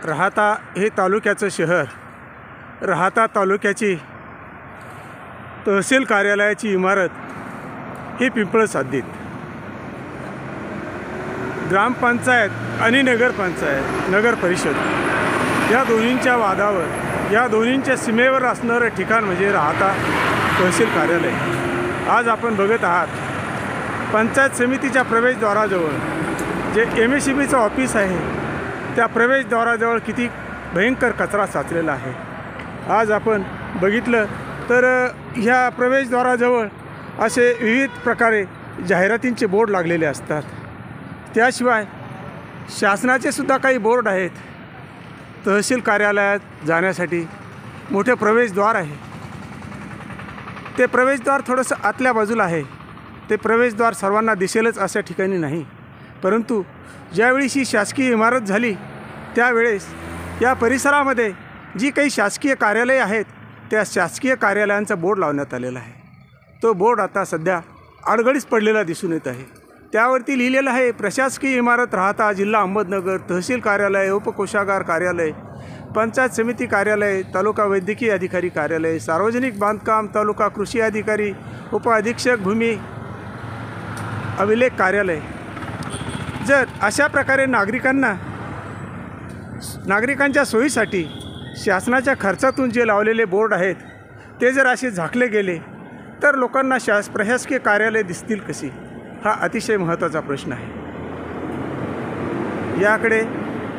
राहाता हे तालुक्याचं शहर, राहाता तालुक्याची तहसील कार्यालयाची इमारत ही पिंपळस हद्दीत, ग्रामपंचायत आणि नगरपंचायत नगर परिषद या दोन्हींच्या वादावर, या दोन्हींच्या सीमेवर असणारं ठिकाण म्हणजे राहाता तहसील कार्यालय. आज आपण बघत आहात पंचायत समितीच्या प्रवेशद्वाराजवळ जे MSEBचं ऑफिस आहे त्या प्रवेशद्वाराजवळ किती भयंकर कचरा साचलेला आहे. आज आपण बघितलं तर ह्या प्रवेशद्वाराजवळ असे विविध प्रकारे जाहिरातींचे बोर्ड लागलेले असतात. त्याशिवाय शासनाचे सुद्धा काही बोर्ड आहेत. तहसील कार्यालयात जाण्यासाठी मोठे प्रवेशद्वार आहे. ते प्रवेशद्वार थोडंसं आतल्या बाजूला आहे. ते प्रवेशद्वार सर्वांना दिसेलच अशा ठिकाणी नाही, परंतु ज्यावेळी ही शासकीय इमारत झाली त्यावेळेस या परिसरामध्ये जी काही शासकीय कार्यालये आहेत त्या शासकीय कार्यालयांचा बोर्ड लावण्यात आलेला आहे. तो बोर्ड आता सध्या अडगळीस पडलेला दिसून येत आहे. त्यावरती लिहिलेलं आहे प्रशासकीय इमारत राहाता, जिल्हा अहमदनगर, तहसील कार्यालय, उपकोषागार कार्यालय, पंचायत समिती कार्यालय, तालुका वैद्यकीय अधिकारी कार्यालय, सार्वजनिक बांधकाम, तालुका कृषी अधिकारी, उपअधीक्षक भूमी अभिलेख कार्यालय. जर अशा प्रकारे नागरिकांच्या सोयीसाठी शासनाच्या खर्चातून जे लावलेले बोर्ड आहेत ते जर असे झाकले गेले तर लोकांना प्रशासकीय कार्यालय दिसतील कशी, हा अतिशय महत्त्वाचा प्रश्न आहे. याकडे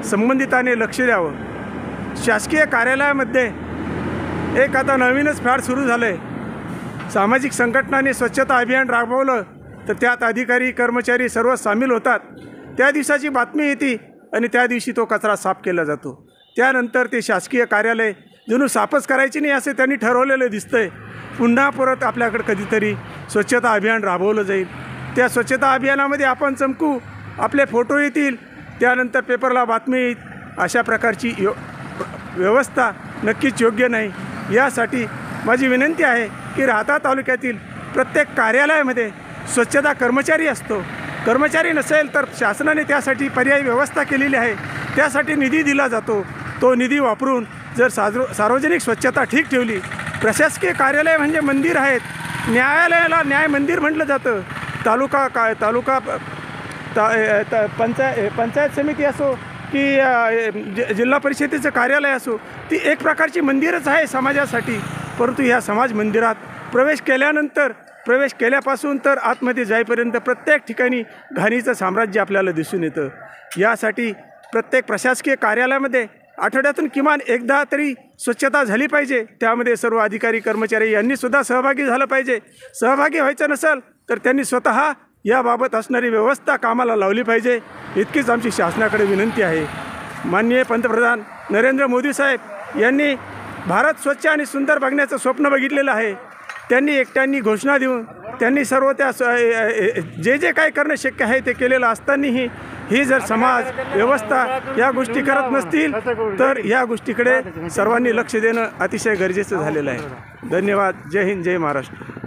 संबंधितांनी लक्ष द्यावं. शासकीय कार्यालयामध्ये एक आता नवीनच फॅड सुरू झालं आहे. सामाजिक संघटनांनी स्वच्छता अभियान राबवलं तर त्यात अधिकारी कर्मचारी सर्व सामील होतात. त्या दिवसाची बातमी येते आणि त्या दिवशी तो कचरा साफ केला जातो. त्यानंतर ते शासकीय कार्यालय जणू साफच करायची नाही असे त्यांनी ठरवलेलं दिसतंय. पुन्हा परत आपल्याकडे कधीतरी स्वच्छता अभियान राबवलं जाईल. त्या स्वच्छता अभियानामध्ये आपण चमकू, आपले फोटो येतील, त्यानंतर पेपरला बातमी येईल. अशा प्रकारची व्यवस्था नक्कीच योग्य नाही. यासाठी माझी विनंती आहे की राहाता तालुक्यातील प्रत्येक कार्यालयामध्ये स्वच्छता कर्मचारी असतो. कर्मचारी नसेल तर शासनाने त्यासाठी पर्यायी व्यवस्था केलेली आहे. त्यासाठी निधी दिला जातो. तो निधी वापरून जर सार्वजनिक स्वच्छता ठीक ठेवली. प्रशासकीय कार्यालय म्हणजे मंदिर आहेत. न्यायालयाला न्याय मंदिर म्हटलं जातं. पंचायत समिती असो की जिल्हा परिषदेचं कार्यालय असो, ती एक प्रकारची मंदिरच आहे समाजासाठी. परंतु ह्या समाज मंदिरात प्रवेश केल्यापासून तर आतमध्ये जाईपर्यंत प्रत्येक ठिकाणी घाणीचं साम्राज्य आपल्याला दिसून येतं. यासाठी प्रत्येक प्रशासकीय कार्यालयामध्ये आठवड्यातून किमान एकदा तरी स्वच्छता झाली पाहिजे. त्यामध्ये सर्व अधिकारी कर्मचारी यांनीसुद्धा सहभागी झालं पाहिजे. सहभागी व्हायचं नसेल तर त्यांनी स्वतः याबाबत असणारी व्यवस्था कामाला लावली पाहिजे. इतकीच आमची शासनाकडे विनंती आहे. माननीय पंतप्रधान नरेंद्र मोदी साहेब यांनी भारत स्वच्छ आणि सुंदर बघण्याचं स्वप्न बघितलेलं आहे. त्यांनी एकट्यांनी घोषणा देऊन त्यांनी सर्व त्या जे काय करणं शक्य आहे ते केलेलं असतानाही ही जर समाज व्यवस्था या गोष्टी करत नसतील तर या गोष्टीकडे सर्वांनी लक्ष देणं अतिशय गरजेचं झालेलं आहे. धन्यवाद. जय हिंद, जय महाराष्ट्र.